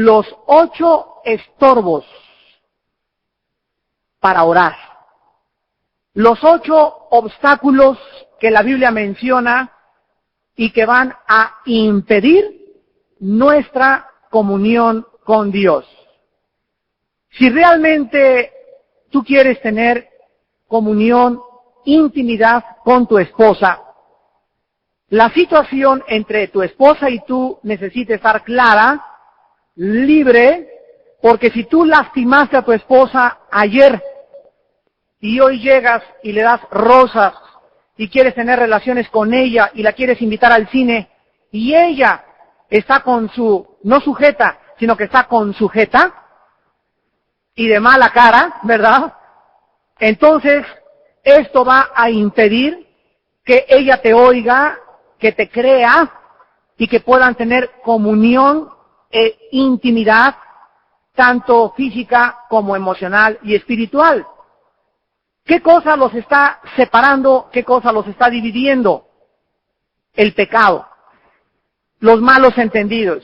los 8 estorbos para orar. Los 8 obstáculos que la Biblia menciona y que van a impedir nuestra comunión con Dios. Si realmente tú quieres tener comunión, intimidad con tu esposa, la situación entre tu esposa y tú necesita estar clara, libre, porque si tú lastimaste a tu esposa ayer y hoy llegas y le das rosas y quieres tener relaciones con ella y la quieres invitar al cine y ella está con su, no sujeta, sino que está con sujeta y de mala cara, ¿verdad? Entonces, esto va a impedir que ella te oiga, que te crea y que puedan tener comunión e intimidad, tanto física como emocional y espiritual. ¿Qué cosa los está separando? ¿Qué cosa los está dividiendo? El pecado, los malos entendidos,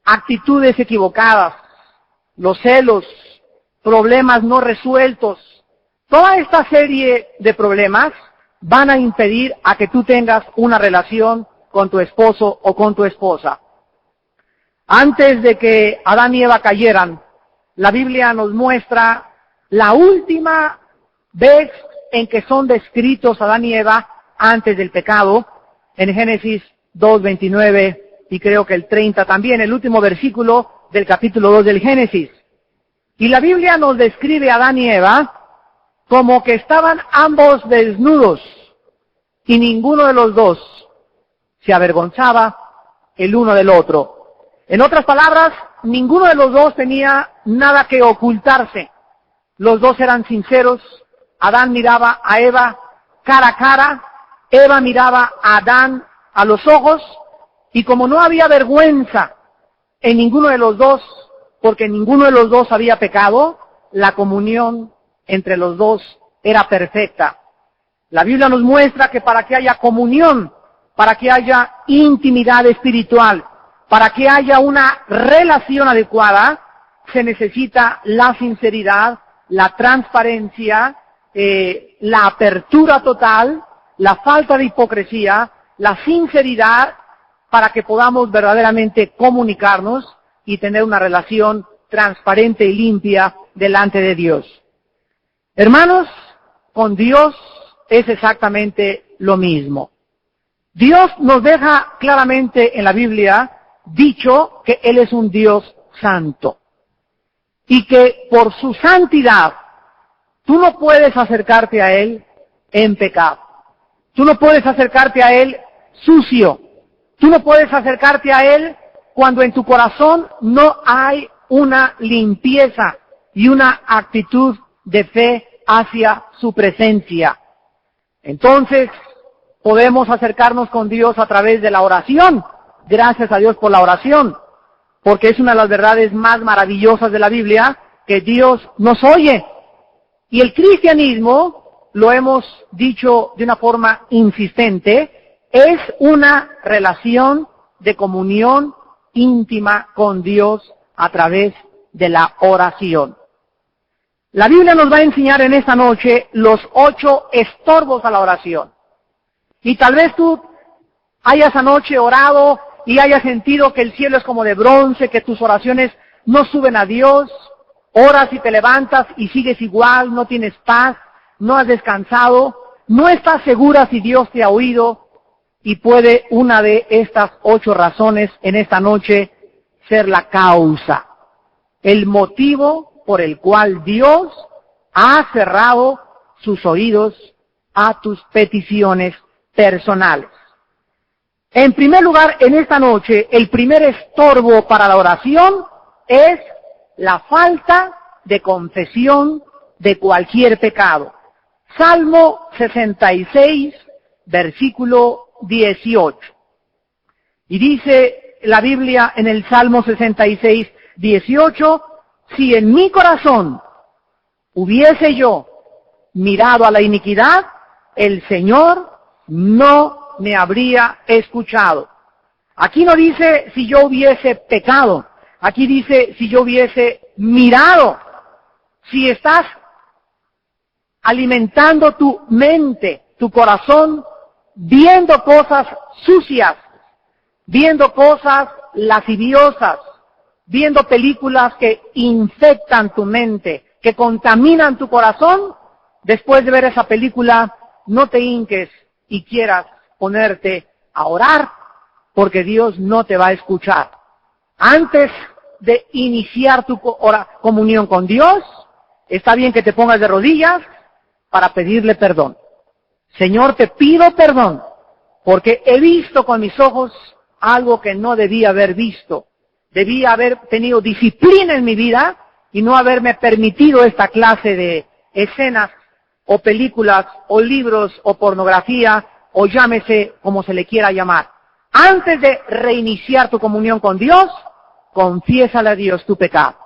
actitudes equivocadas, los celos, problemas no resueltos. Toda esta serie de problemas van a impedir a que tú tengas una relación con tu esposo o con tu esposa. Antes de que Adán y Eva cayeran, la Biblia nos muestra la última vez en que son descritos Adán y Eva antes del pecado, en Génesis 2:29 y creo que el 30 también, el último versículo del capítulo 2 del Génesis. Y la Biblia nos describe a Adán y Eva como que estaban ambos desnudos y ninguno de los dos se avergonzaba el uno del otro. En otras palabras, ninguno de los dos tenía nada que ocultarse. Los dos eran sinceros. Adán miraba a Eva cara a cara, Eva miraba a Adán a los ojos, y como no había vergüenza en ninguno de los dos, porque ninguno de los dos había pecado, la comunión entre los dos era perfecta. La Biblia nos muestra que para que haya comunión, para que haya intimidad espiritual, para que haya una relación adecuada, se necesita la sinceridad, la transparencia, la apertura total, la falta de hipocresía, la sinceridad, para que podamos verdaderamente comunicarnos y tener una relación transparente y limpia delante de Dios. Hermanos, con Dios es exactamente lo mismo. Dios nos deja claramente en la Biblia dicho que Él es un Dios santo y que por su santidad tú no puedes acercarte a Él en pecado. Tú no puedes acercarte a Él sucio. Tú no puedes acercarte a Él cuando en tu corazón no hay una limpieza y una actitud de fe hacia su presencia. Entonces, podemos acercarnos con Dios a través de la oración. Gracias a Dios por la oración, porque es una de las verdades más maravillosas de la Biblia, que Dios nos oye. Y el cristianismo, lo hemos dicho de una forma insistente, es una relación de comunión íntima con Dios a través de la oración. La Biblia nos va a enseñar en esta noche los 8 estorbos a la oración. Y tal vez tú hayas anoche orado y hayas sentido que el cielo es como de bronce, que tus oraciones no suben a Dios, oras y te levantas y sigues igual, no tienes paz, no has descansado, no estás segura si Dios te ha oído, y puede una de estas 8 razones en esta noche ser la causa, el motivo por el cual Dios ha cerrado sus oídos a tus peticiones personales. En primer lugar, en esta noche, el primer estorbo para la oración es la falta de confesión de cualquier pecado. Salmo 66, versículo 18. Y dice la Biblia en el Salmo 66, 18, si en mi corazón hubiese yo mirado a la iniquidad, el Señor no me habría escuchado. Aquí no dice si yo hubiese pecado, Aquí dice, si yo hubiese mirado, si estás alimentando tu mente, tu corazón, viendo cosas sucias, viendo cosas lasciviosas, viendo películas que infectan tu mente, que contaminan tu corazón, después de ver esa película, no te hinques y quieras ponerte a orar, porque Dios no te va a escuchar. Antes de iniciar tu comunión con Dios, está bien que te pongas de rodillas para pedirle perdón. Señor, te pido perdón, porque he visto con mis ojos algo que no debía haber visto. Debía haber tenido disciplina en mi vida y no haberme permitido esta clase de escenas o películas o libros o pornografía o llámese como se le quiera llamar. Antes de reiniciar tu comunión con Dios, confiésale a Dios tu pecado.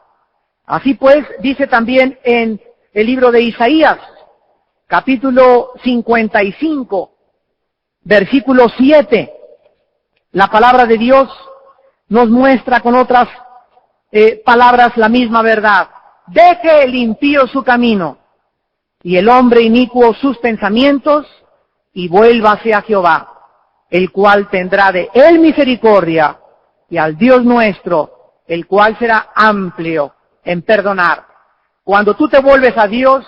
Así pues, dice también en el libro de Isaías, capítulo 55, versículo 7, la palabra de Dios nos muestra con otras palabras la misma verdad. Deje el impío su camino, y el hombre inicuo sus pensamientos, y vuélvase a Jehová, el cual tendrá de él misericordia, y al Dios nuestro, el cual será amplio en perdonar. Cuando tú te vuelves a Dios,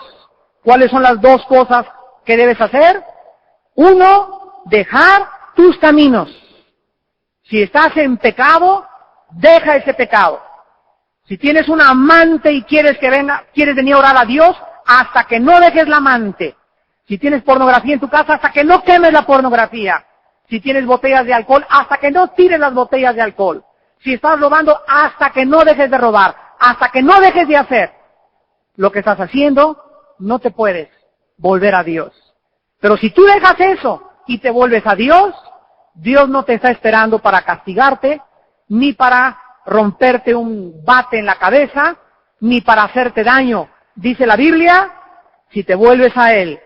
¿cuáles son las dos cosas que debes hacer? Uno, dejar tus caminos. Si estás en pecado, deja ese pecado. Si tienes un amante y quieres venir a orar a Dios, hasta que no dejes la amante. Si tienes pornografía en tu casa, hasta que no quemes la pornografía. Si tienes botellas de alcohol, hasta que no tires las botellas de alcohol. Si estás robando, hasta que no dejes de robar. Hasta que no dejes de hacer lo que estás haciendo, no te puedes volver a Dios. Pero si tú dejas eso y te vuelves a Dios, Dios no te está esperando para castigarte, ni para romperte un bate en la cabeza, ni para hacerte daño. Dice la Biblia, si te vuelves a Él,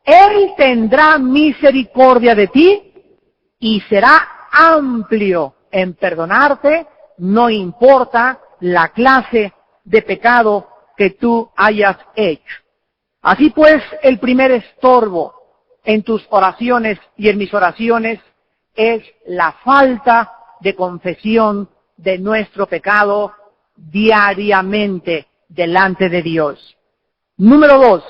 Él tendrá misericordia de ti y será amplio en perdonarte, no importa la clase de pecado que tú hayas hecho. Así pues, el primer estorbo en tus oraciones y en mis oraciones es la falta de confesión de nuestro pecado diariamente delante de Dios. Número 2.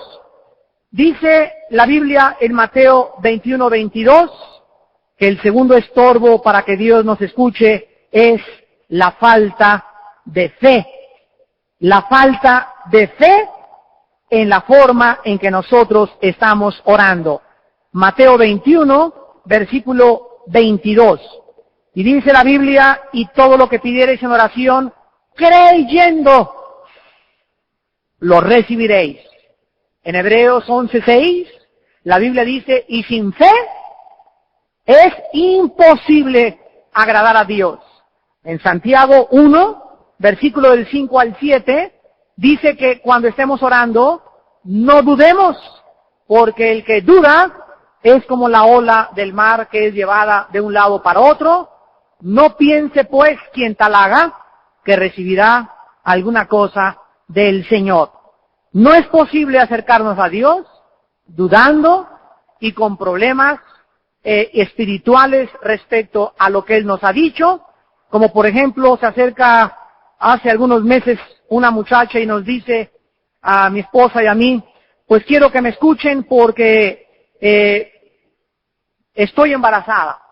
Dice la Biblia en Mateo 21:22 que el segundo estorbo para que Dios nos escuche es la falta de fe. La falta de fe en la forma en que nosotros estamos orando. Mateo 21, versículo 22. Y dice la Biblia, y todo lo que pidiereis en oración, creyendo, lo recibiréis. En Hebreos 11:6, la Biblia dice, y sin fe es imposible agradar a Dios. En Santiago 1, versículo del 5 al 7, dice que cuando estemos orando, no dudemos, porque el que duda es como la ola del mar que es llevada de un lado para otro. No piense pues quien tal haga que recibirá alguna cosa del Señor. No es posible acercarnos a Dios dudando y con problemas espirituales respecto a lo que Él nos ha dicho, como por ejemplo se acerca hace algunos meses una muchacha y nos dice a mi esposa y a mí, pues quiero que me escuchen porque estoy embarazada.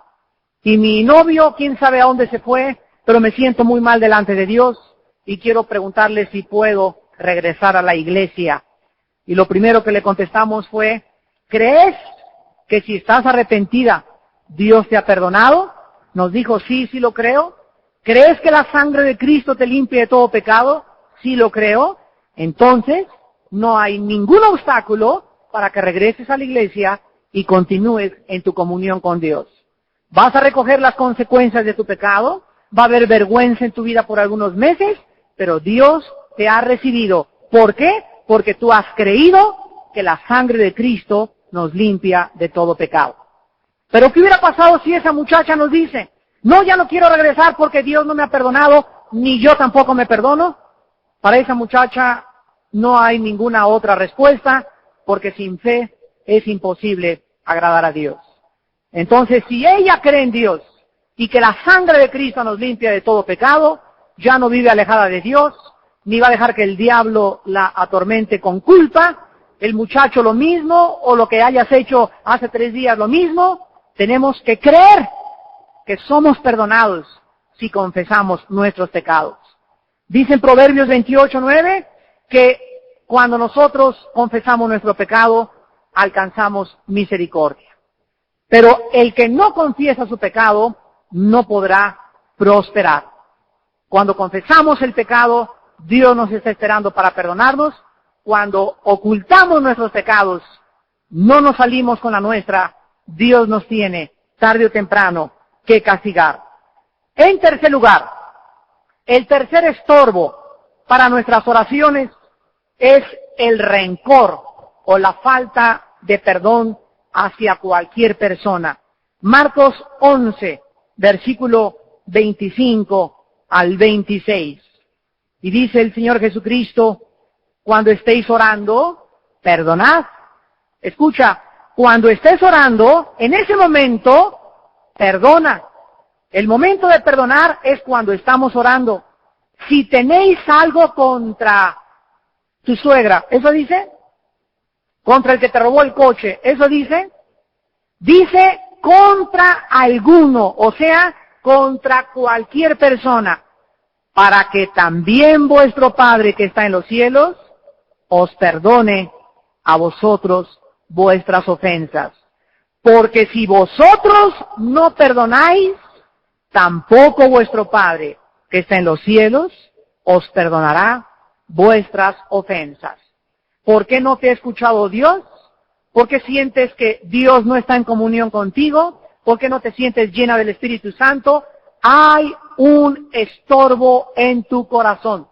Y mi novio, quién sabe a dónde se fue, pero me siento muy mal delante de Dios y quiero preguntarle si puedo regresar a la iglesia. Y lo primero que le contestamos fue, ¿crees que si estás arrepentida, Dios te ha perdonado? Nos dijo, sí, sí lo creo. ¿Crees que la sangre de Cristo te limpia de todo pecado? Sí lo creo. Entonces, no hay ningún obstáculo para que regreses a la iglesia y continúes en tu comunión con Dios. Vas a recoger las consecuencias de tu pecado, va a haber vergüenza en tu vida por algunos meses, pero Dios te ha recibido. ¿Por qué? Porque tú has creído que la sangre de Cristo nos limpia de todo pecado. Pero ¿qué hubiera pasado si esa muchacha nos dice, no, ya no quiero regresar porque Dios no me ha perdonado, ni yo tampoco me perdono. Para esa muchacha no hay ninguna otra respuesta, porque sin fe es imposible agradar a Dios. Entonces, si ella cree en Dios y que la sangre de Cristo nos limpia de todo pecado, ya no vive alejada de Dios, ni va a dejar que el diablo la atormente con culpa. El muchacho lo mismo, o lo que hayas hecho hace 3 días lo mismo. Tenemos que creer que somos perdonados si confesamos nuestros pecados. Dice en Proverbios 28:9 que cuando nosotros confesamos nuestro pecado, alcanzamos misericordia. Pero el que no confiesa su pecado, no podrá prosperar. Cuando confesamos el pecado, Dios nos está esperando para perdonarnos. Cuando ocultamos nuestros pecados, no nos salimos con la nuestra, Dios nos tiene, tarde o temprano, que castigar. En tercer lugar, el tercer estorbo para nuestras oraciones es el rencor o la falta de perdón hacia cualquier persona. Marcos 11, versículo 25 al 26. Y dice el Señor Jesucristo: cuando estéis orando, perdonad. Escucha, cuando estés orando, en ese momento, perdona. El momento de perdonar es cuando estamos orando. Si tenéis algo contra tu suegra, ¿eso dice? Contra el que te robó el coche, ¿eso dice? Dice contra alguno, o sea, contra cualquier persona, para que también vuestro Padre que está en los cielos os perdone a vosotros vuestras ofensas. Porque si vosotros no perdonáis, tampoco vuestro Padre que está en los cielos os perdonará vuestras ofensas. ¿Por qué no te ha escuchado Dios? ¿Por qué sientes que Dios no está en comunión contigo? ¿Por qué no te sientes llena del Espíritu Santo? Hay un estorbo en tu corazón.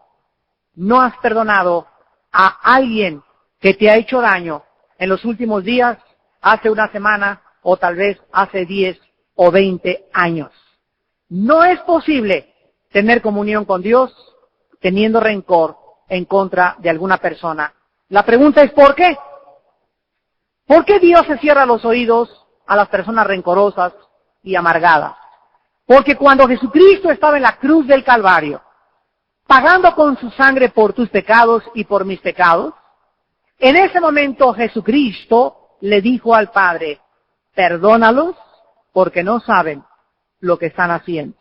No has perdonado a alguien que te ha hecho daño en los últimos días, hace una semana o tal vez hace 10 o 20 años. No es posible tener comunión con Dios teniendo rencor en contra de alguna persona. La pregunta es ¿por qué? ¿Por qué Dios se cierra los oídos a las personas rencorosas y amargadas? Porque cuando Jesucristo estaba en la cruz del Calvario, pagando con su sangre por tus pecados y por mis pecados, en ese momento Jesucristo le dijo al Padre: perdónalos porque no saben lo que están haciendo.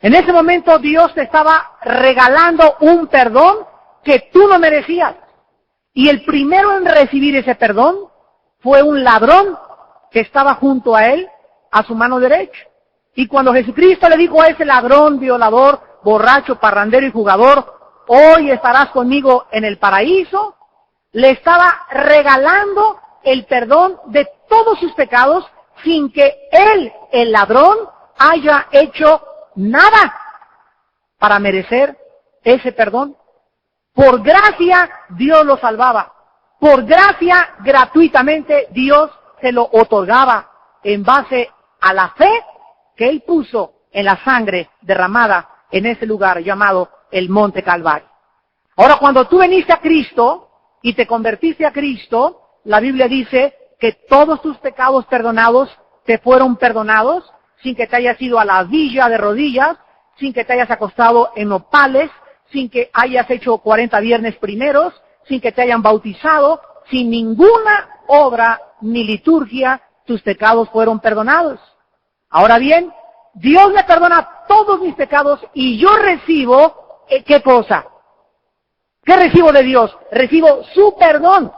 En ese momento Dios te estaba regalando un perdón que tú no merecías. Y el primero en recibir ese perdón fue un ladrón que estaba junto a él, a su mano derecha. Y cuando Jesucristo le dijo a ese ladrón, violador, borracho, parrandero y jugador: hoy estarás conmigo en el paraíso, le estaba regalando el perdón de todos sus pecados sin que él, el ladrón, haya hecho nada para merecer ese perdón. Por gracia Dios lo salvaba. Por gracia gratuitamente Dios se lo otorgaba en base a la fe que Él puso en la sangre derramada en ese lugar llamado el Monte Calvario. Ahora, cuando tú viniste a Cristo y te convertiste a Cristo, la Biblia dice que todos tus pecados perdonados te fueron perdonados, sin que te hayas ido a la villa de rodillas, sin que te hayas acostado en nopales, sin que hayas hecho 40 viernes primeros, sin que te hayan bautizado, sin ninguna obra ni liturgia, tus pecados fueron perdonados. Ahora bien, Dios me perdona todos mis pecados y yo recibo, ¿qué cosa? ¿Qué recibo de Dios? Recibo su perdón.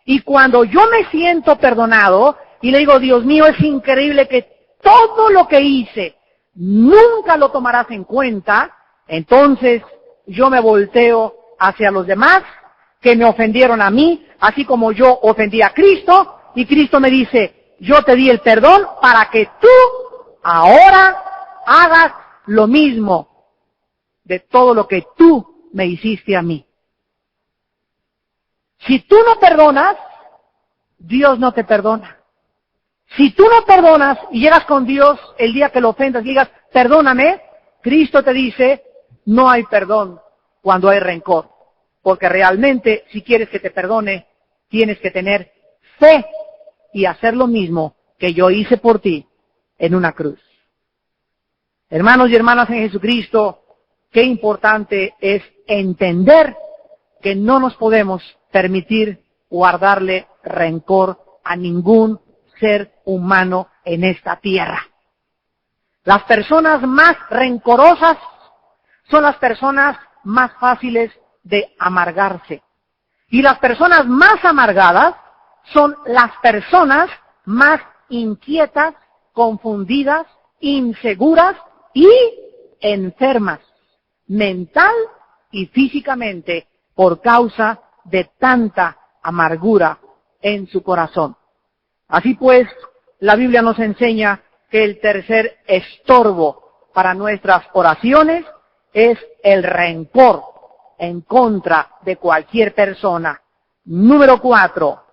Y cuando yo me siento perdonado y le digo: Dios mío, es increíble que todo lo que hice nunca lo tomarás en cuenta, entonces yo me volteo hacia los demás que me ofendieron a mí, así como yo ofendí a Cristo, y Cristo me dice: yo te di el perdón para que tú ahora hagas lo mismo de todo lo que tú me hiciste a mí. Si tú no perdonas, Dios no te perdona. Si tú no perdonas y llegas con Dios el día que lo ofendas y digas: perdóname, Cristo te dice: no hay perdón cuando hay rencor. Porque realmente, si quieres que te perdone, tienes que tener fe y hacer lo mismo que yo hice por ti en una cruz. Hermanos y hermanas en Jesucristo, qué importante es entender que no nos podemos permitir guardarle rencor a ningún ser humano en esta tierra. Las personas más rencorosas son las personas más fáciles de amargarse. Y las personas más amargadas son las personas más inquietas, confundidas, inseguras y enfermas, mental y físicamente, por causa de tanta amargura en su corazón. Así pues, la Biblia nos enseña que el tercer estorbo para nuestras oraciones es el rencor en contra de cualquier persona. Número 4,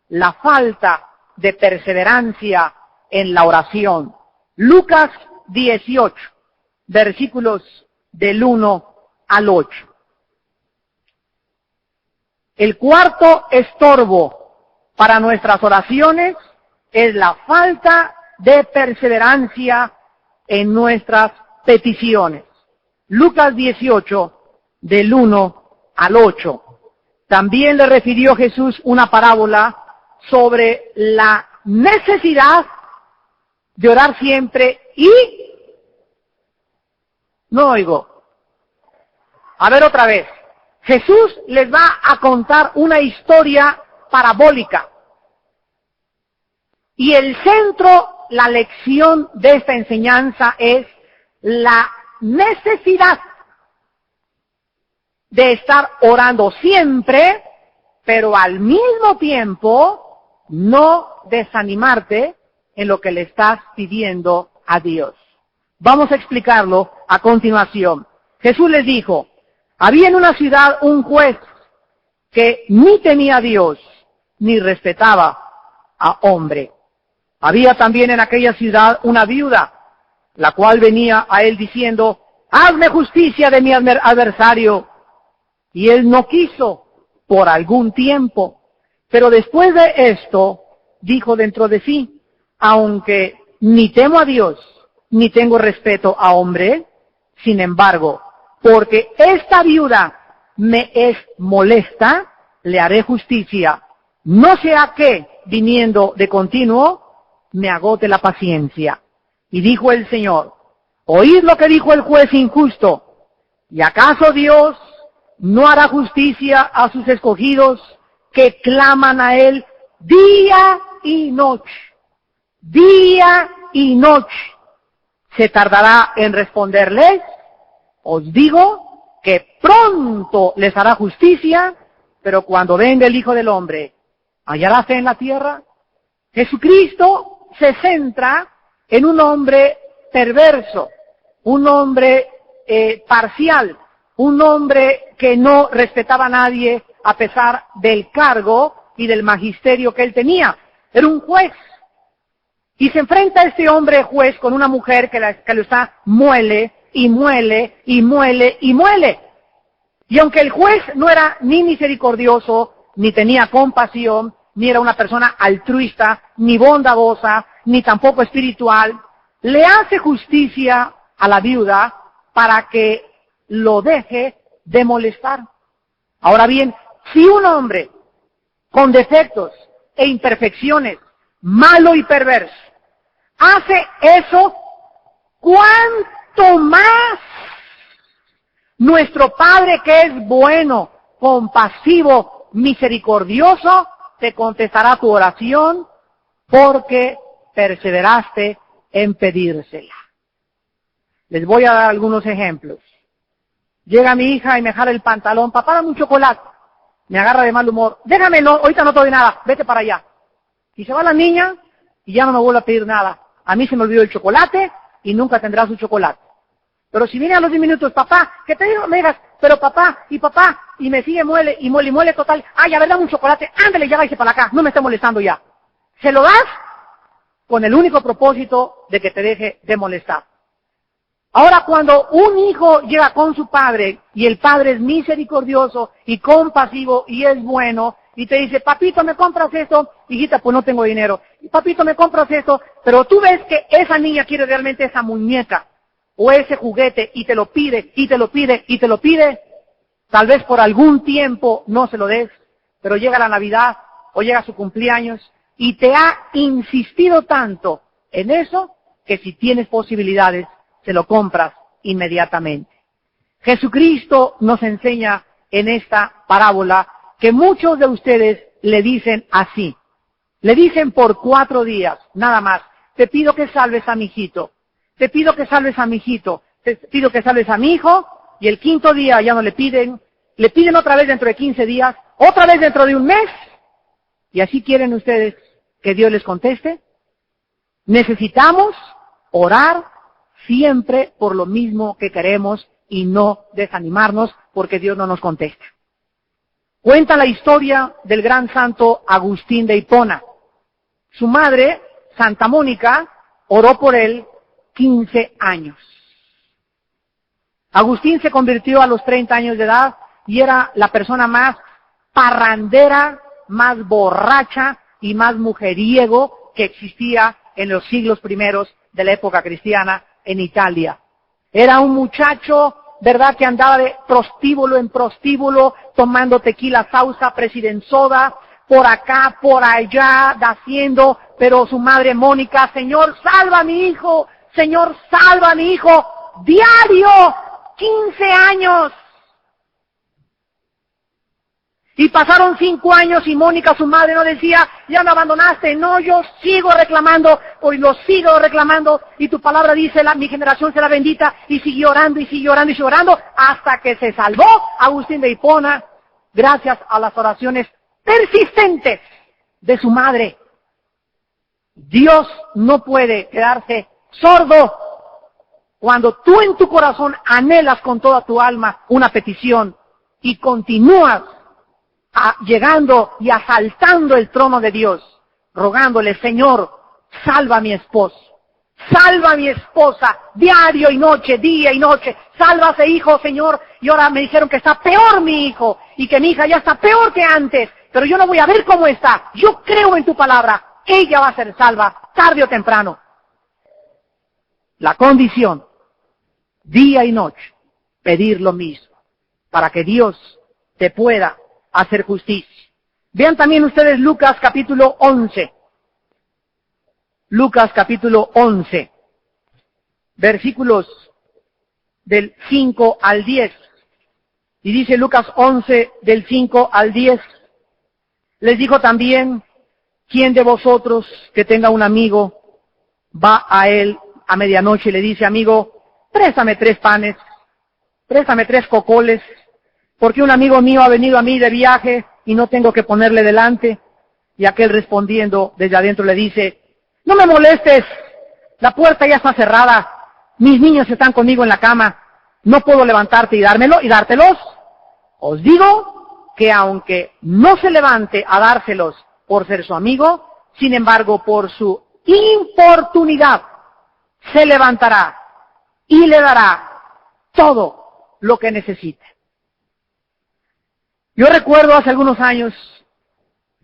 la falta de perseverancia en la oración. Lucas 18, versículos del 1 al 8. El cuarto estorbo para nuestras oraciones es la falta de perseverancia en nuestras peticiones. Lucas 18, del 1 al 8. También le refirió Jesús una parábola sobre la necesidad de orar siempre y... No oigo. A ver otra vez. Jesús les va a contar una historia parabólica. Y el centro, la lección de esta enseñanza es la necesidad de estar orando siempre, pero al mismo tiempo no desanimarte en lo que le estás pidiendo a Dios. Vamos a explicarlo a continuación. Jesús les dijo, había en una ciudad un juez que ni temía a Dios, ni respetaba a hombre. Había también en aquella ciudad una viuda, la cual venía a él diciendo, hazme justicia de mi adversario. Y él no quiso por algún tiempo. Pero después de esto, dijo dentro de sí, aunque ni temo a Dios, ni tengo respeto a hombre, sin embargo, porque esta viuda me es molesta, le haré justicia, no sea que, viniendo de continuo, me agote la paciencia. Y dijo el Señor, oíd lo que dijo el juez injusto, ¿y acaso Dios no hará justicia a sus escogidos que claman a Él día y noche? Día y noche. ¿Se tardará en responderles? Os digo que pronto les hará justicia, pero cuando venga el Hijo del Hombre, ¿hallará fe en la tierra? Jesucristo se centra en un hombre perverso, un hombre parcial, un hombre que no respetaba a nadie a pesar del cargo y del magisterio que él tenía. Era un juez. Y se enfrenta a este hombre juez con una mujer que lo está muele y muele y muele y muele. Y aunque el juez no era ni misericordioso, ni tenía compasión, ni era una persona altruista, ni bondadosa, ni tampoco espiritual, le hace justicia a la viuda para que lo deje de molestar. Ahora bien, si un hombre con defectos e imperfecciones, malo y perverso, hace eso, ¿cuánto más nuestro Padre que es bueno, compasivo, misericordioso, te contestará tu oración porque perseveraste en pedírsela? Les voy a dar algunos ejemplos. Llega mi hija y me jala el pantalón, papá, dame un chocolate. Me agarra de mal humor, déjamelo, ahorita no te doy nada, vete para allá. Y se va la niña y ya no me vuelve a pedir nada. A mí se me olvidó el chocolate y nunca tendrá su chocolate. Pero si viene a los 10 minutos, papá, ¿qué te digo? Me digas, pero papá, y me sigue muele, y muele total. Ay, a ver, dame un chocolate, ándale, ya váyase para acá, no me esté molestando ya. Se lo das con el único propósito de que te deje de molestar. Ahora, cuando un hijo llega con su padre y el padre es misericordioso y compasivo y es bueno y te dice, papito, ¿me compras esto? Hijita, pues no tengo dinero. Papito, ¿me compras esto? Pero tú ves que esa niña quiere realmente esa muñeca o ese juguete y te lo pide, y te lo pide, y te lo pide. Tal vez por algún tiempo no se lo des, pero llega la Navidad o llega su cumpleaños y te ha insistido tanto en eso que si tienes posibilidades, se lo compras inmediatamente. Jesucristo nos enseña en esta parábola que muchos de ustedes le dicen así. Le dicen por 4 días, nada más, te pido que salves a mi hijito, te pido que salves a mi hijito, te pido que salves a mi hijo, y el 5.º día ya no le piden otra vez dentro de 15 días, otra vez dentro de un mes, y así quieren ustedes que Dios les conteste. Necesitamos orar siempre por lo mismo que queremos y no desanimarnos porque Dios no nos contesta. Cuenta la historia del gran santo Agustín de Hipona. Su madre, Santa Mónica, oró por él 15 años. Agustín se convirtió a los 30 años de edad y era la persona más parrandera, más borracha y más mujeriego que existía en los siglos primeros de la época cristiana en Italia. Era un muchacho, ¿verdad?, que andaba de prostíbulo en prostíbulo, tomando tequila, sauza, president soda, por acá, por allá, haciendo, pero su madre Mónica, Señor, salva a mi hijo, Señor, salva a mi hijo, diario, 15 años. Y pasaron 5 años y Mónica, su madre, no decía, ya me abandonaste. No, yo sigo reclamando, hoy lo sigo reclamando. Y tu palabra dice, mi generación será bendita. Y siguió orando, y siguió orando, y siguió orando, hasta que se salvó Agustín de Hipona, gracias a las oraciones persistentes de su madre. Dios no puede quedarse sordo cuando tú en tu corazón anhelas con toda tu alma una petición y continúas llegando y asaltando el trono de Dios, rogándole, Señor, salva a mi esposo, salva a mi esposa, diario y noche, día y noche, salva a ese hijo, Señor, y ahora me dijeron que está peor mi hijo, y que mi hija ya está peor que antes, pero yo no voy a ver cómo está, yo creo en tu palabra, ella va a ser salva, tarde o temprano. La condición, día y noche, pedir lo mismo, para que Dios te pueda hacer justicia. Vean también ustedes Lucas capítulo 11. Lucas capítulo 11, versículos del 5 al 10. Y dice Lucas 11, del 5 al 10. Les dijo también, ¿quién de vosotros que tenga un amigo va a él a medianoche y le dice, amigo, préstame 3 panes, préstame 3 cocoles, porque un amigo mío ha venido a mí de viaje y no tengo que ponerle delante? Y aquel respondiendo desde adentro le dice, no me molestes, la puerta ya está cerrada, mis niños están conmigo en la cama, no puedo levantarte y dártelos. Os digo que aunque no se levante a dárselos por ser su amigo, sin embargo por su importunidad se levantará y le dará todo lo que necesite. Yo recuerdo hace algunos años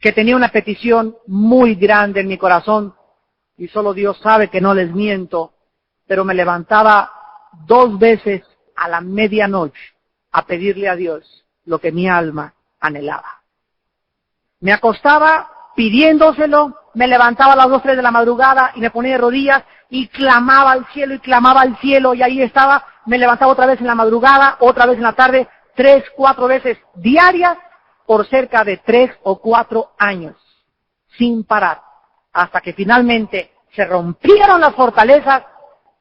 que tenía una petición muy grande en mi corazón, y solo Dios sabe que no les miento, pero me levantaba 2 veces a la medianoche a pedirle a Dios lo que mi alma anhelaba. Me acostaba pidiéndoselo, me levantaba a las 2, 3 de la madrugada y me ponía de rodillas y clamaba al cielo y clamaba al cielo, y ahí estaba, me levantaba otra vez en la madrugada, otra vez en la tarde, 3, 4 veces diarias por cerca de 3 o 4 años, sin parar, hasta que finalmente se rompieron las fortalezas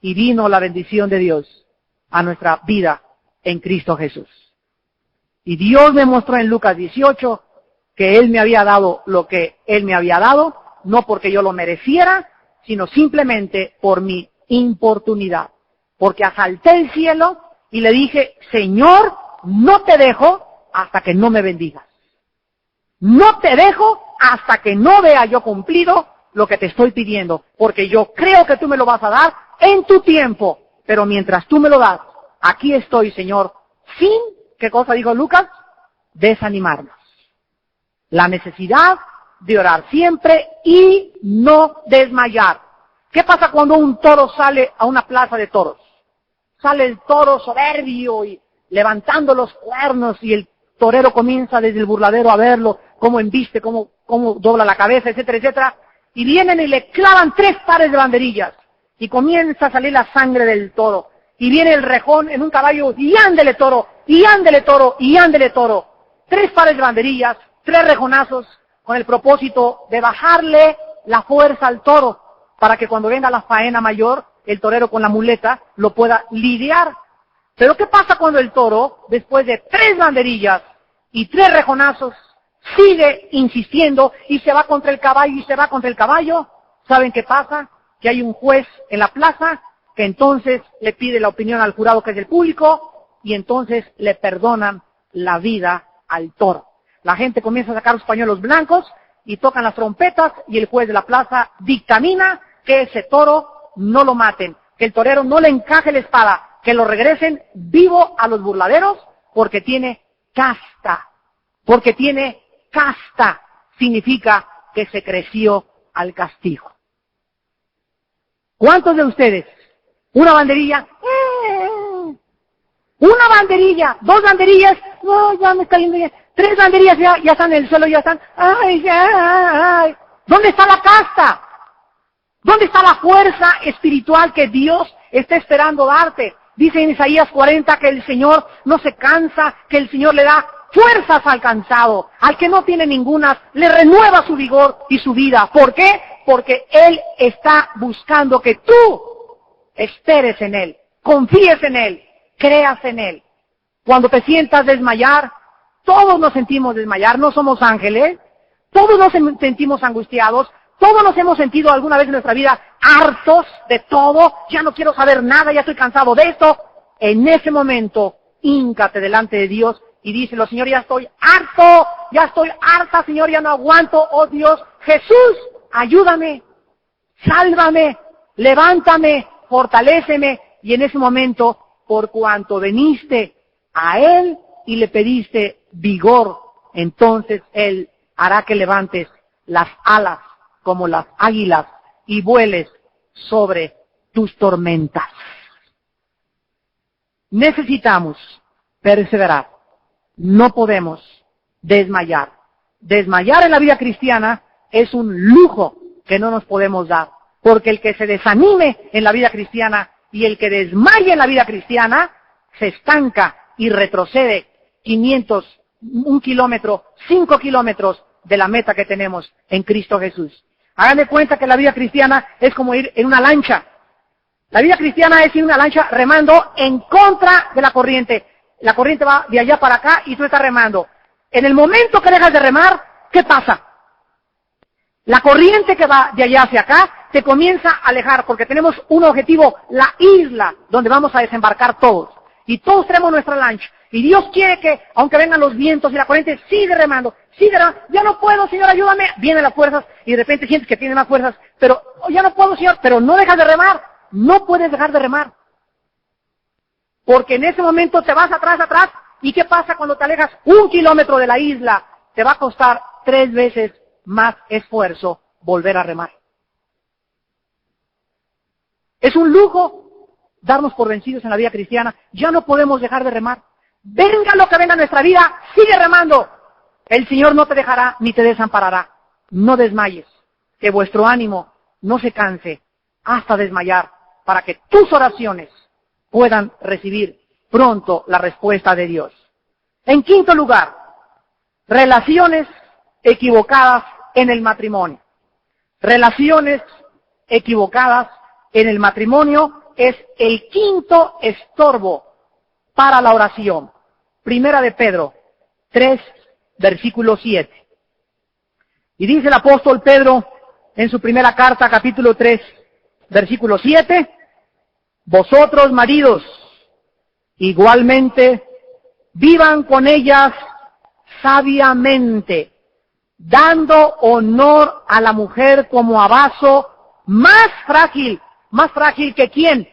y vino la bendición de Dios a nuestra vida en Cristo Jesús. Y Dios me mostró en Lucas 18 que Él me había dado lo que Él me había dado, no porque yo lo mereciera, sino simplemente por mi importunidad. Porque asalté el cielo y le dije, Señor, no te dejo hasta que no me bendigas. No te dejo hasta que no vea yo cumplido lo que te estoy pidiendo, porque yo creo que tú me lo vas a dar en tu tiempo, pero mientras tú me lo das, aquí estoy, Señor, sin, ¿qué cosa dijo Lucas? Desanimarnos. La necesidad de orar siempre y no desmayar. ¿Qué pasa cuando un toro sale a una plaza de toros? Sale el toro soberbio y levantando los cuernos y el torero comienza desde el burladero a verlo, cómo embiste, cómo dobla la cabeza, etcétera, etcétera. Y vienen y le clavan 3 pares de banderillas y comienza a salir la sangre del toro. Y viene el rejón en un caballo y ándele toro, y ándele toro, y ándele toro. 3 pares de banderillas, 3 rejonazos con el propósito de bajarle la fuerza al toro para que cuando venga la faena mayor, el torero con la muleta lo pueda lidiar. Pero ¿qué pasa cuando el toro, después de 3 banderillas y 3 rejonazos, sigue insistiendo y se va contra el caballo y se va contra el caballo? ¿Saben qué pasa? Que hay un juez en la plaza que entonces le pide la opinión al jurado, que es el público, y entonces le perdonan la vida al toro. La gente comienza a sacar los pañuelos blancos y tocan las trompetas y el juez de la plaza dictamina que ese toro no lo maten, que el torero no le encaje la espada, que lo regresen vivo a los burladeros porque tiene casta. Porque tiene casta significa que se creció al castigo. ¿Cuántos de ustedes? Una banderilla, una banderilla, 2 banderillas, no, ya me está yendo, 3 banderillas ya están en el suelo, ya están, ay. ¿Dónde está la casta? ¿Dónde está la fuerza espiritual que Dios está esperando darte? Dice en Isaías 40 que el Señor no se cansa, que el Señor le da fuerzas al cansado, al que no tiene ninguna, le renueva su vigor y su vida. ¿Por qué? Porque Él está buscando que tú esperes en Él, confíes en Él, creas en Él. Cuando te sientas desmayar, todos nos sentimos desmayar, no somos ángeles, todos nos sentimos angustiados, todos nos hemos sentido alguna vez en nuestra vida hartos de todo, ya no quiero saber nada, ya estoy cansado de esto. En ese momento, híncate delante de Dios y díselo: Señor, ya estoy harto, ya estoy harta, Señor, ya no aguanto, oh Dios, Jesús, ayúdame, sálvame, levántame, fortaléceme. Y en ese momento, por cuanto veniste a Él y le pediste vigor, entonces Él hará que levantes las alas como las águilas y vueles sobre tus tormentas. Necesitamos perseverar, no podemos desmayar. Desmayar en la vida cristiana es un lujo que no nos podemos dar, porque el que se desanime en la vida cristiana y el que desmaye en la vida cristiana se estanca y retrocede 500, 1 kilómetro, 5 kilómetros de la meta que tenemos en Cristo Jesús. Hagan de cuenta que la vida cristiana es como ir en una lancha. La vida cristiana es ir en una lancha remando en contra de la corriente. La corriente va de allá para acá y tú estás remando. En el momento que dejas de remar, ¿qué pasa? La corriente que va de allá hacia acá se comienza a alejar porque tenemos un objetivo, la isla donde vamos a desembarcar todos. Y todos tenemos nuestra lancha. Y Dios quiere que, aunque vengan los vientos y la corriente, sigue remando. Ya no puedo, Señor, ayúdame. Vienen las fuerzas y de repente sientes que tienes más fuerzas. Pero ya no puedo, Señor, pero no dejas de remar. No puedes dejar de remar. Porque en ese momento te vas atrás. ¿Y qué pasa cuando te alejas 1 kilómetro de la isla? Te va a costar 3 veces más esfuerzo volver a remar. Es un lujo darnos por vencidos en la vida cristiana. Ya no podemos dejar de remar. Venga lo que venga en nuestra vida, sigue remando. El Señor no te dejará ni te desamparará. No desmayes. Que vuestro ánimo no se canse hasta desmayar, para que tus oraciones puedan recibir pronto la respuesta de Dios. En quinto lugar, relaciones equivocadas en el matrimonio. Relaciones equivocadas en el matrimonio es el quinto estorbo para la oración. Primera de Pedro 3, versículo 7. Y dice el apóstol Pedro en su primera carta, capítulo 3, versículo 7, vosotros maridos, igualmente, vivan con ellas sabiamente, dando honor a la mujer como a vaso más frágil que ¿quién?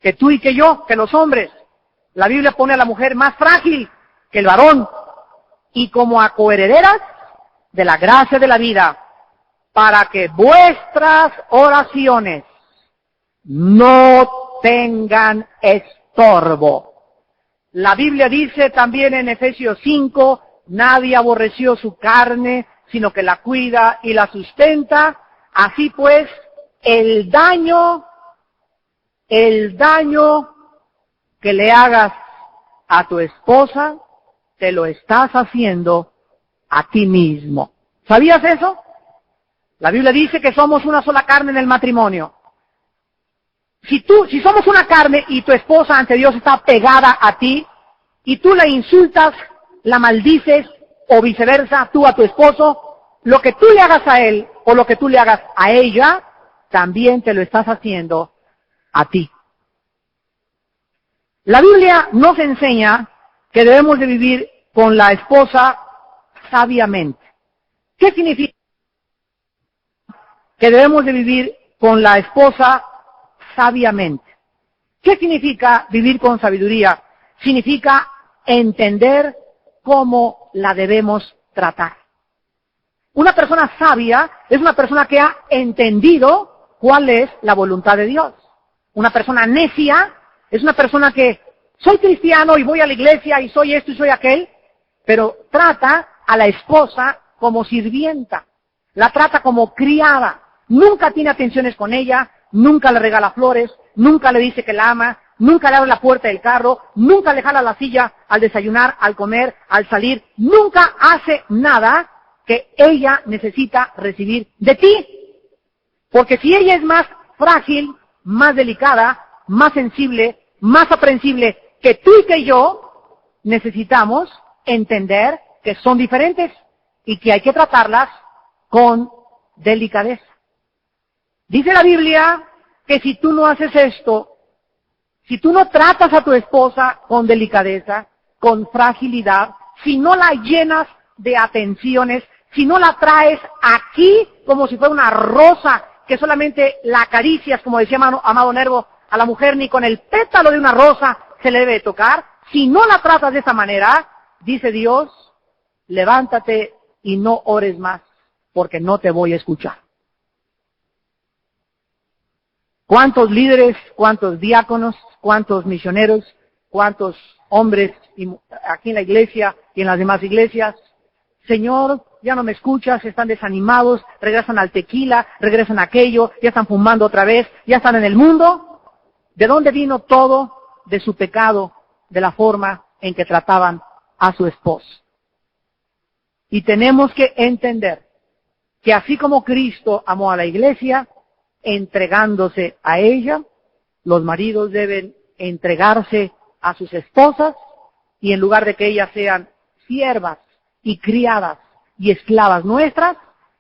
que tú y que yo, que los hombres. La Biblia pone a la mujer más frágil que el varón, y como a coherederas de la gracia de la vida, para que vuestras oraciones no tengan estorbo. La Biblia dice también en Efesios 5, nadie aborreció su carne, sino que la cuida y la sustenta. Así pues, el daño que le hagas a tu esposa, te lo estás haciendo a ti mismo. ¿Sabías eso? La Biblia dice que somos una sola carne en el matrimonio. Si somos una carne y tu esposa ante Dios está pegada a ti, y tú la insultas, la maldices, o viceversa, tú a tu esposo, lo que tú le hagas a él, o lo que tú le hagas a ella, también te lo estás haciendo a ti. La Biblia nos enseña que debemos de vivir con la esposa sabiamente. ¿Qué significa? Que debemos de vivir con la esposa sabiamente. ¿Qué significa vivir con sabiduría? Significa entender cómo la debemos tratar. Una persona sabia es una persona que ha entendido cuál es la voluntad de Dios. Una persona necia es una persona que soy cristiano y voy a la iglesia y soy esto y soy aquel, pero trata a la esposa como sirvienta, la trata como criada, nunca tiene atenciones con ella, nunca le regala flores, nunca le dice que la ama, nunca le abre la puerta del carro, nunca le jala la silla al desayunar, al comer, al salir, nunca hace nada que ella necesita recibir de ti. Porque si ella es más frágil, más delicada, más sensible, más aprensible que tú y que yo, necesitamos entender que son diferentes y que hay que tratarlas con delicadeza. Dice la Biblia que si tú no haces esto, si tú no tratas a tu esposa con delicadeza, con fragilidad, si no la llenas de atenciones, si no la traes aquí como si fuera una rosa que solamente la acaricias, como decía Amado Nervo, a la mujer ni con el pétalo de una rosa se le debe tocar, si no la tratas de esa manera, dice Dios, levántate y no ores más, porque no te voy a escuchar. ¿Cuántos líderes, cuántos diáconos, cuántos misioneros, cuántos hombres aquí en la iglesia y en las demás iglesias? Señor, ya no me escuchas, están desanimados, regresan al tequila, regresan a aquello, ya están fumando otra vez, ya están en el mundo. ¿De dónde vino todo? De su pecado, de la forma en que trataban a su esposo. Y tenemos que entender que así como Cristo amó a la iglesia, entregándose a ella, los maridos deben entregarse a sus esposas, y en lugar de que ellas sean siervas y criadas y esclavas nuestras,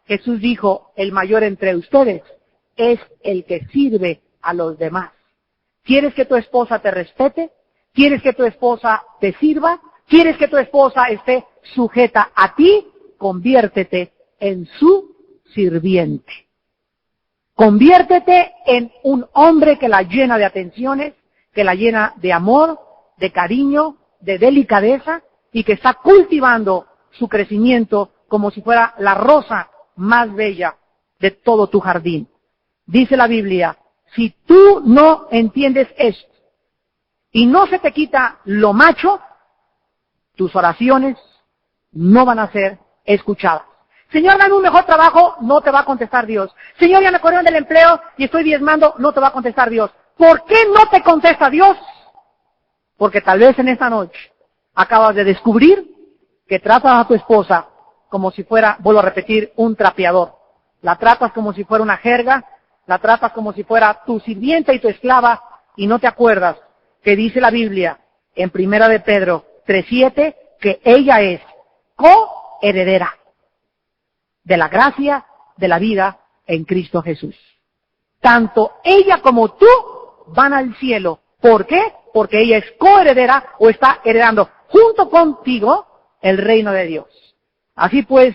Jesús dijo, el mayor entre ustedes es el que sirve a los demás. ¿Quieres que tu esposa te respete? ¿Quieres que tu esposa te sirva? ¿Quieres que tu esposa esté sujeta a ti? Conviértete en su sirviente. Conviértete en un hombre que la llena de atenciones, que la llena de amor, de cariño, de delicadeza, y que está cultivando su crecimiento como si fuera la rosa más bella de todo tu jardín. Dice la Biblia, si tú no entiendes esto y no se te quita lo macho, tus oraciones no van a ser escuchadas. Señor, dame un mejor trabajo, no te va a contestar Dios. Señor, ya me corrieron del empleo y estoy diezmando, no te va a contestar Dios. ¿Por qué no te contesta Dios? Porque tal vez en esta noche acabas de descubrir que tratas a tu esposa como si fuera, vuelvo a repetir, un trapeador. La tratas como si fuera una jerga, la tratas como si fuera tu sirvienta y tu esclava, y no te acuerdas que dice la Biblia en 1 de Pedro 3:7 que ella es coheredera de la gracia de la vida en Cristo Jesús. Tanto ella como tú van al cielo. ¿Por qué? Porque ella es coheredera o está heredando junto contigo el reino de Dios. Así pues,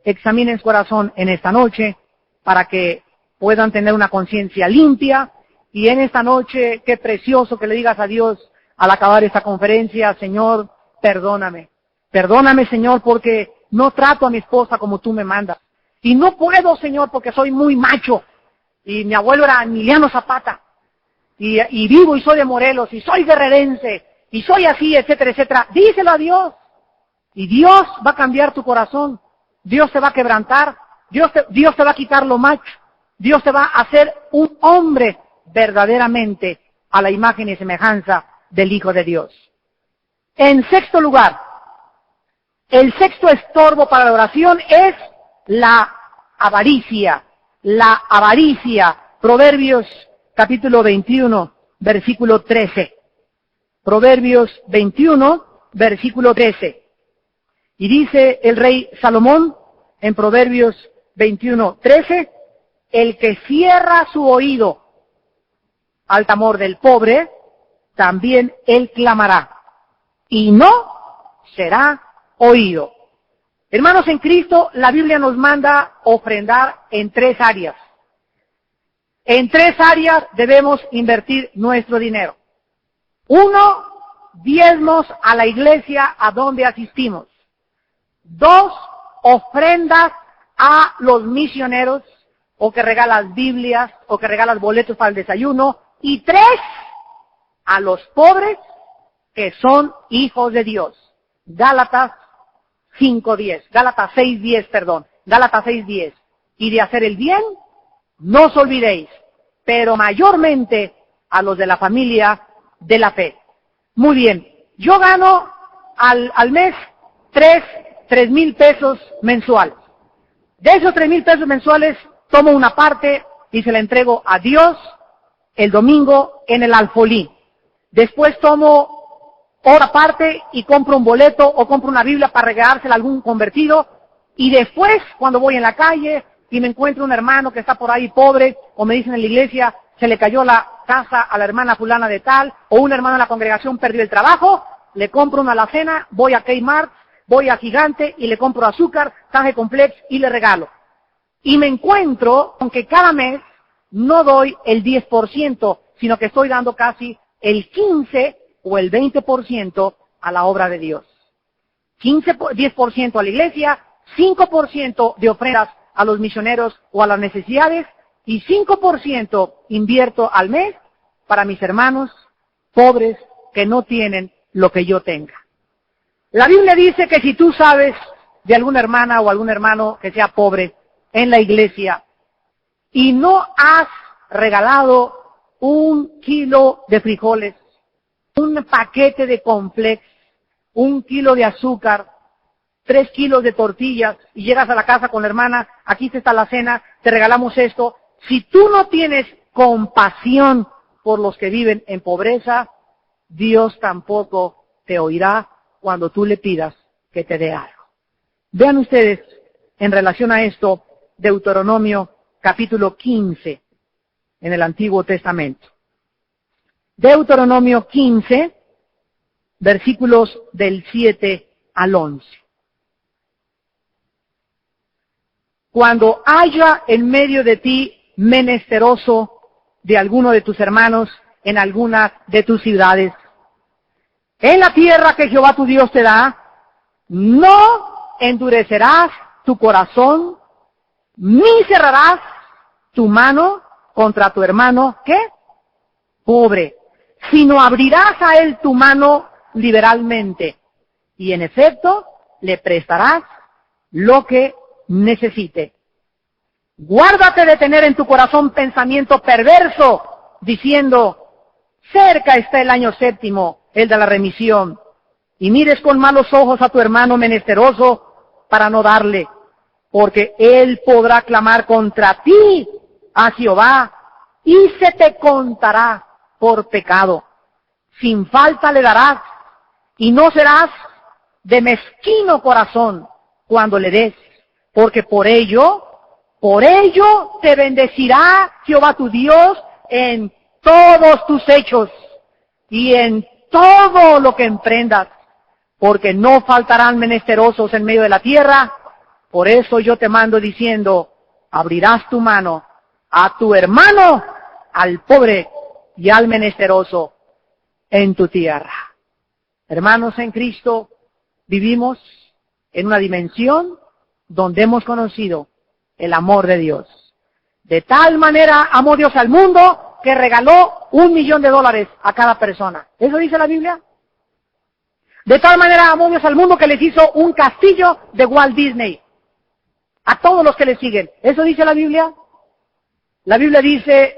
examinen su corazón en esta noche para que puedan tener una conciencia limpia Y en esta noche, qué precioso que le digas a Dios al acabar esta conferencia: Señor, perdóname. Perdóname, Señor, porque no trato a mi esposa como tú me mandas. Y no puedo, Señor, porque soy muy macho. Y mi abuelo era Emiliano Zapata. Y vivo y soy de Morelos, y soy guerrerense, y soy así, etcétera, etcétera. Díselo a Dios. Y Dios va a cambiar tu corazón. Dios te va a quebrantar. Dios te va a quitar lo macho. Dios te va a hacer un hombre verdaderamente a la imagen y semejanza del Hijo de Dios. En sexto lugar, el sexto estorbo para la oración es la avaricia. La avaricia. Proverbios capítulo 21, versículo 13. Proverbios 21, versículo 13. Y dice el rey Salomón en Proverbios 21, 13, el que cierra su oído al clamor del pobre, también él clamará, y no será oído. Hermanos en Cristo, la Biblia nos manda ofrendar en 3 áreas. En 3 áreas debemos invertir nuestro dinero. 1, diezmos a la iglesia a donde asistimos. 2, ofrendas a los misioneros, o que regalas Biblias, o que regalas boletos para el desayuno. Y 3, a los pobres que son hijos de Dios. Gálatas 5:10, Gálatas 6:10, perdón, Gálatas 6:10. Y de hacer el bien, no os olvidéis, pero mayormente a los de la familia de la fe. Muy bien, yo gano al mes 3,000 pesos mensuales. De esos 3,000 pesos mensuales, tomo una parte y se la entrego a Dios el domingo en el alfolí. Después tomo otra parte y compro un boleto o compro una Biblia para regalársela a algún convertido. Y después, cuando voy en la calle y me encuentro un hermano que está por ahí pobre, o me dicen en la iglesia, se le cayó la casa a la hermana fulana de tal, o un hermano de la congregación perdió el trabajo, le compro una alacena, voy a Kmart, voy a Gigante y le compro azúcar, Caje Complex y le regalo. Y me encuentro con que cada mes no doy el 10%, sino que estoy dando casi el 15 o el 20% a la obra de Dios. 10% a la iglesia, 5% de ofrendas a los misioneros o a las necesidades, y 5% invierto al mes para mis hermanos pobres que no tienen lo que yo tenga. La Biblia dice que si tú sabes de alguna hermana o algún hermano que sea pobre en la iglesia y no has regalado 1 kilo de frijoles, un paquete de cornflakes, 1 kilo de azúcar, 3 kilos de tortillas, y llegas a la casa con la hermana, aquí está la cena, te regalamos esto. Si tú no tienes compasión por los que viven en pobreza, Dios tampoco te oirá cuando tú le pidas que te dé algo. Vean ustedes, en relación a esto, Deuteronomio capítulo 15, en el Antiguo Testamento. Deuteronomio 15, versículos del 7 al 11. Cuando haya en medio de ti menesteroso de alguno de tus hermanos en alguna de tus ciudades, en la tierra que Jehová tu Dios te da, no endurecerás tu corazón, ni cerrarás tu mano contra tu hermano, ¿qué? Pobre, sino abrirás a él tu mano liberalmente, y en efecto le prestarás lo que necesite. Guárdate de tener en tu corazón pensamiento perverso, diciendo, cerca está el año 7, el de la remisión, y mires con malos ojos a tu hermano menesteroso para no darle, porque él podrá clamar contra ti a Jehová, y se te contará por pecado. Sin falta le darás, y no serás de mezquino corazón cuando le des, porque por ello te bendecirá Jehová tu Dios en todos tus hechos y en todo lo que emprendas, porque no faltarán menesterosos en medio de la tierra. Por eso yo te mando diciendo, abrirás tu mano a tu hermano, al pobre, y al menesteroso en tu tierra. Hermanos en Cristo, vivimos en una dimensión donde hemos conocido el amor de Dios. De tal manera amó Dios al mundo que regaló $1,000,000 a cada persona. ¿Eso dice la Biblia? De tal manera amó Dios al mundo que les hizo un castillo de Walt Disney a todos los que le siguen. ¿Eso dice la Biblia? La Biblia dice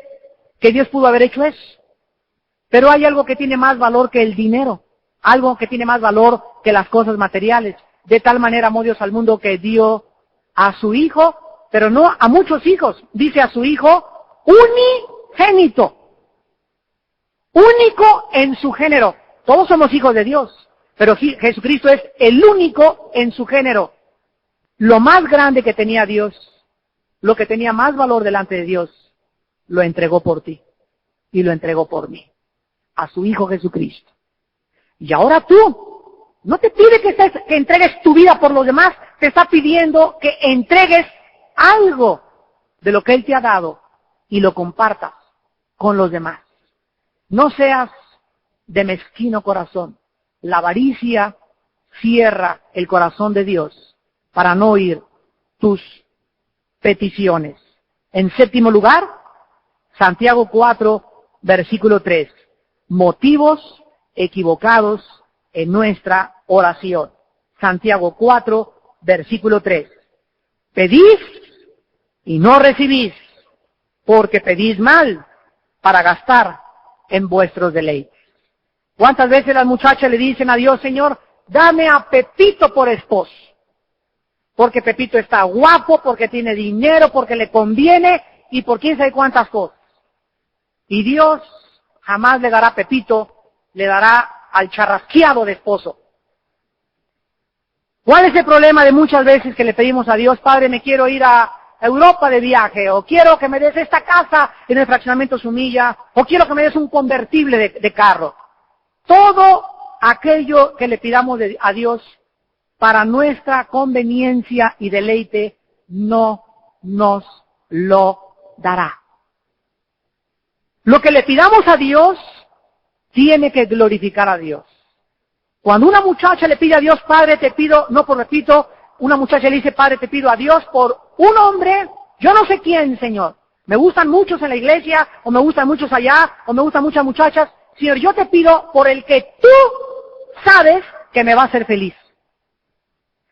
que Dios pudo haber hecho eso. Pero hay algo que tiene más valor que el dinero, algo que tiene más valor que las cosas materiales. De tal manera amó Dios al mundo que dio a su Hijo, pero no a muchos hijos, dice a su Hijo unigénito, único en su género. Todos somos hijos de Dios, pero Jesucristo es el único en su género. Lo más grande que tenía Dios, lo que tenía más valor delante de Dios, lo entregó por ti y lo entregó por mí, a su Hijo Jesucristo. Y ahora tú, no te pide que entregues tu vida por los demás, te está pidiendo que entregues algo de lo que Él te ha dado y lo compartas con los demás. No seas de mezquino corazón. La avaricia cierra el corazón de Dios para no oír tus peticiones. En séptimo lugar, Santiago 4, versículo 3. Motivos equivocados en nuestra oración. Santiago 4, versículo 3. Pedís y no recibís, porque pedís mal para gastar en vuestros deleites. ¿Cuántas veces las muchachas le dicen a Dios, Señor, dame a Pepito por esposo? Porque Pepito está guapo, porque tiene dinero, porque le conviene y por quién sabe cuántas cosas. Y Dios jamás le dará a Pepito, le dará al charrasqueado de esposo. ¿Cuál es el problema de muchas veces que le pedimos a Dios, Padre, me quiero ir a Europa de viaje, o quiero que me des esta casa en el fraccionamiento Sumilla, o quiero que me des un convertible de carro? Todo aquello que le pidamos a Dios para nuestra conveniencia y deleite no nos lo dará. Lo que le pidamos a Dios tiene que glorificar a Dios. Cuando una muchacha le pide a Dios, Padre, te pido, no por repito, una muchacha le dice, Padre, te pido a Dios por un hombre, yo no sé quién, Señor. Me gustan muchos en la iglesia, o me gustan muchos allá, o me gustan muchas muchachas. Señor, yo te pido por el que tú sabes que me va a hacer feliz.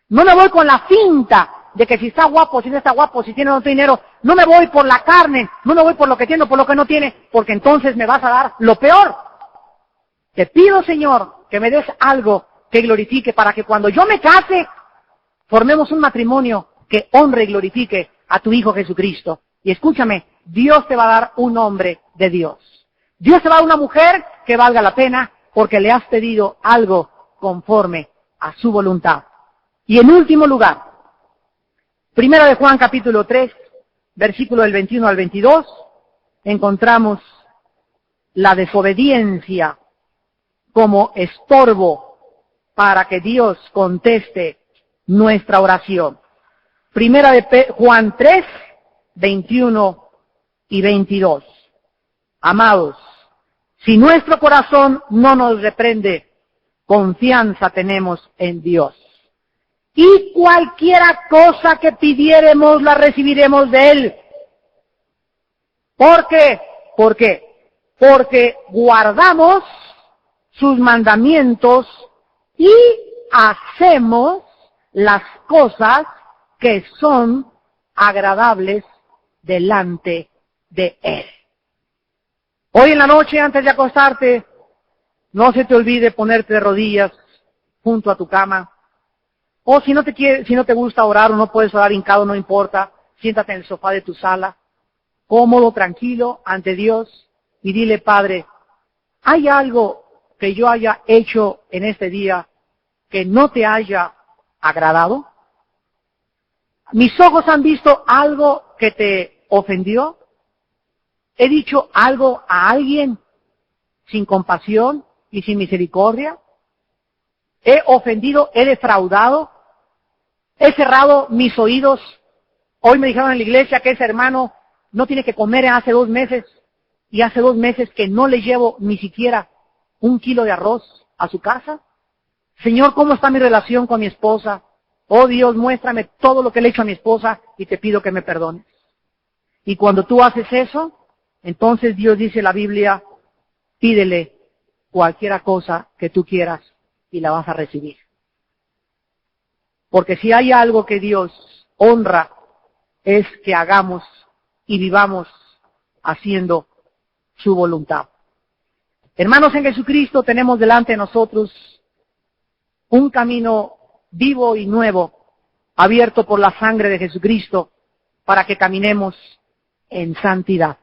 No me voy con la finta de que si está guapo, si no está guapo, si tiene o no tiene dinero. No me voy por la carne, no me voy por lo que tiene o por lo que no tiene, porque entonces me vas a dar lo peor. Te pido, Señor, que me des algo que glorifique para que cuando yo me case, formemos un matrimonio que honre y glorifique a tu Hijo Jesucristo. Y escúchame, Dios te va a dar un hombre de Dios. Dios te va a dar una mujer que valga la pena porque le has pedido algo conforme a su voluntad. Y en último lugar, Primera de Juan capítulo 3, versículo del 21 al 22, encontramos la desobediencia como estorbo para que Dios conteste nuestra oración. Primera de Juan 3, 21 y 22. Amados, si nuestro corazón no nos reprende, confianza tenemos en Dios. Y cualquiera cosa que pidiéremos la recibiremos de Él. ¿Por qué? ¿Por qué? Porque guardamos sus mandamientos y hacemos las cosas que son agradables delante de Él. Hoy en la noche, antes de acostarte, no se te olvide ponerte de rodillas junto a tu cama. O si no te gusta orar o no puedes orar hincado, no importa, siéntate en el sofá de tu sala, cómodo, tranquilo, ante Dios, y dile, Padre, ¿hay algo que yo haya hecho en este día que no te haya agradado? ¿Mis ojos han visto algo que te ofendió? ¿He dicho algo a alguien sin compasión y sin misericordia? ¿He ofendido, he defraudado? ¿He cerrado mis oídos? Hoy me dijeron en la iglesia que ese hermano no tiene que comer hace 2 meses y hace 2 meses que no le llevo ni siquiera 1 kilo de arroz a su casa? Señor, ¿cómo está mi relación con mi esposa? Oh Dios, muéstrame todo lo que le he hecho a mi esposa y te pido que me perdones. Y cuando tú haces eso, entonces Dios dice en la Biblia, pídele cualquier cosa que tú quieras y la vas a recibir. Porque si hay algo que Dios honra, es que hagamos y vivamos haciendo su voluntad. Hermanos en Jesucristo, tenemos delante de nosotros un camino vivo y nuevo, abierto por la sangre de Jesucristo, para que caminemos en santidad.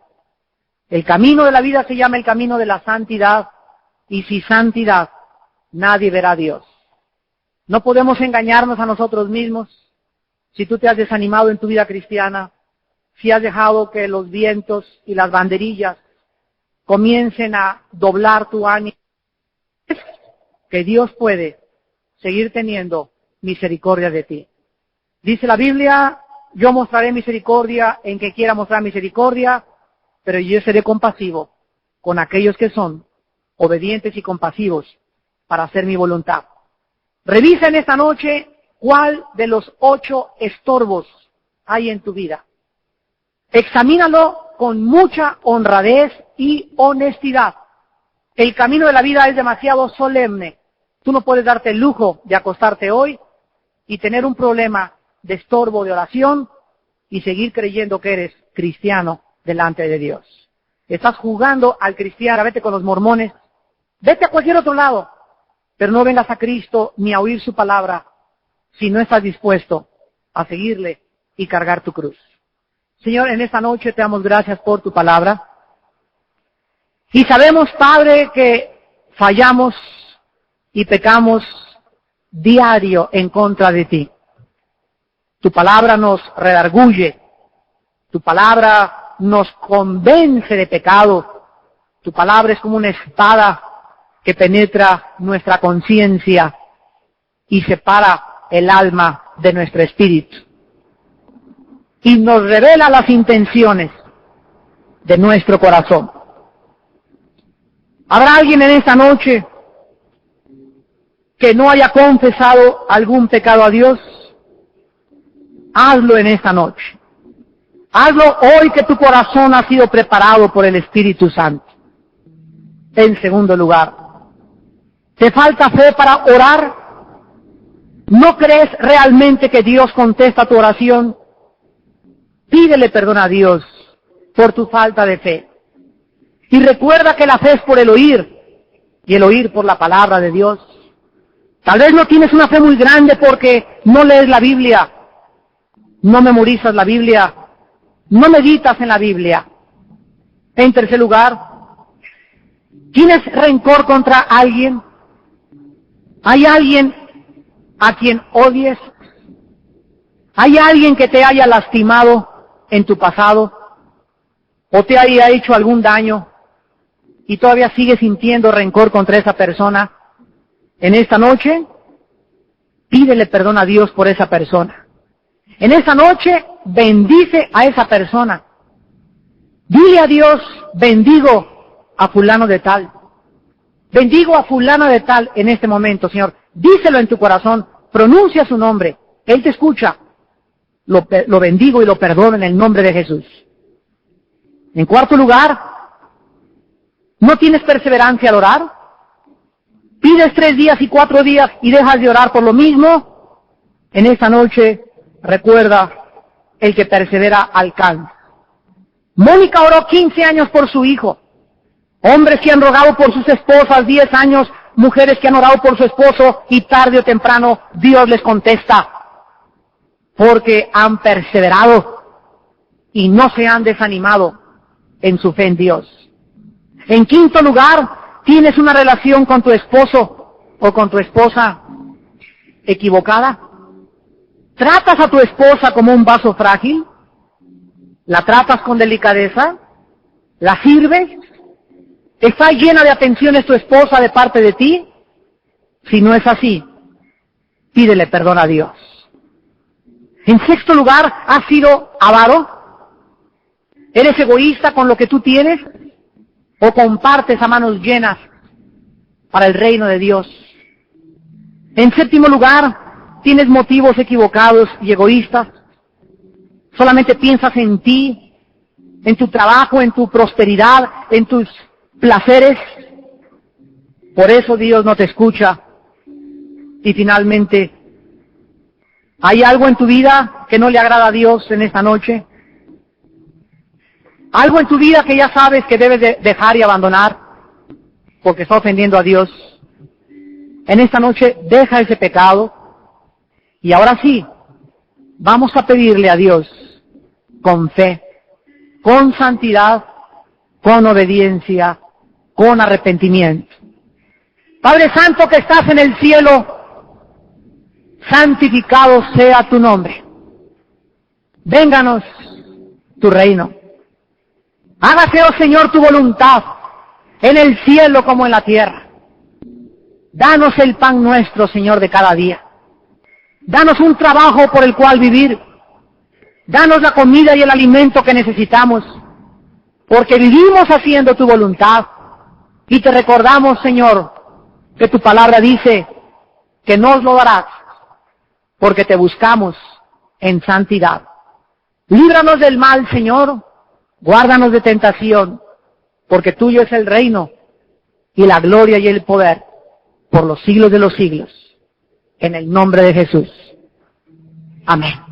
El camino de la vida se llama el camino de la santidad, y sin santidad nadie verá a Dios. No podemos engañarnos a nosotros mismos. Si tú te has desanimado en tu vida cristiana, si has dejado que los vientos y las banderillas comiencen a doblar tu ánimo, es que Dios puede seguir teniendo misericordia de ti. Dice la Biblia, yo mostraré misericordia en que quiera mostrar misericordia, pero yo seré compasivo con aquellos que son obedientes y compasivos para hacer mi voluntad. Revisa en esta noche cuál de los 8 estorbos hay en tu vida. Examínalo con mucha honradez y honestidad. El camino de la vida es demasiado solemne. Tú no puedes darte el lujo de acostarte hoy y tener un problema de estorbo de oración y seguir creyendo que eres cristiano delante de Dios. Estás jugando al cristiano, vete con los mormones, vete a cualquier otro lado, pero no vengas a Cristo ni a oír su palabra si no estás dispuesto a seguirle y cargar tu cruz. Señor, en esta noche te damos gracias por tu palabra. Y sabemos, Padre, que fallamos y pecamos diario en contra de ti. Tu palabra nos redarguye, tu palabra nos convence de pecado, tu palabra es como una espada que penetra nuestra conciencia y separa el alma de nuestro espíritu. Y nos revela las intenciones de nuestro corazón. ¿Habrá alguien en esta noche que no haya confesado algún pecado a Dios? Hazlo en esta noche. Hazlo hoy que tu corazón ha sido preparado por el Espíritu Santo. En segundo lugar, ¿te falta fe para orar? ¿No crees realmente que Dios contesta tu oración? Pídele perdón a Dios por tu falta de fe. Y recuerda que la fe es por el oír, y el oír por la palabra de Dios. Tal vez no tienes una fe muy grande porque no lees la Biblia, no memorizas la Biblia, no meditas en la Biblia. En tercer lugar, ¿tienes rencor contra alguien? ¿Hay alguien a quien odies? ¿Hay alguien que te haya lastimado en tu pasado? ¿O te haya hecho algún daño y todavía sigues sintiendo rencor contra esa persona? En esta noche, pídele perdón a Dios por esa persona. En esa noche, bendice a esa persona. Dile a Dios, bendigo a fulano de tal. Bendigo a fulana de tal en este momento, Señor. Díselo en tu corazón, pronuncia su nombre. Él te escucha. Lo bendigo y lo perdono en el nombre de Jesús. En cuarto lugar, ¿no tienes perseverancia al orar? ¿Pides 3 días y 4 días y dejas de orar por lo mismo? En esta noche, recuerda, el que persevera alcanza. Mónica oró 15 años por su hijo. Hombres que han rogado por sus esposas 10 años, mujeres que han orado por su esposo y tarde o temprano Dios les contesta. Porque han perseverado y no se han desanimado en su fe en Dios. En quinto lugar, ¿tienes una relación con tu esposo o con tu esposa equivocada? ¿Tratas a tu esposa como un vaso frágil? ¿La tratas con delicadeza? ¿La sirves? ¿Está llena de atenciones tu esposa de parte de ti? Si no es así, pídele perdón a Dios. En sexto lugar, ¿has sido avaro? ¿Eres egoísta con lo que tú tienes? o compartes a manos llenas para el reino de Dios. En séptimo lugar, tienes motivos equivocados y egoístas. Solamente piensas en ti, en tu trabajo, en tu prosperidad, en tus placeres. Por eso Dios no te escucha. Y finalmente, ¿hay algo en tu vida que no le agrada a Dios en esta noche? Algo en tu vida que ya sabes que debes de dejar y abandonar porque está ofendiendo a Dios. En esta noche deja ese pecado y ahora sí, vamos a pedirle a Dios con fe, con santidad, con obediencia, con arrepentimiento. Padre Santo que estás en el cielo, santificado sea tu nombre. Vénganos tu reino. Hágase, oh Señor, tu voluntad, en el cielo como en la tierra. Danos el pan nuestro, Señor, de cada día. Danos un trabajo por el cual vivir. Danos la comida y el alimento que necesitamos, porque vivimos haciendo tu voluntad. Y te recordamos, Señor, que tu palabra dice que nos lo darás, porque te buscamos en santidad. Líbranos del mal, Señor, guárdanos de tentación, porque tuyo es el reino, y la gloria y el poder, por los siglos de los siglos. En el nombre de Jesús. Amén.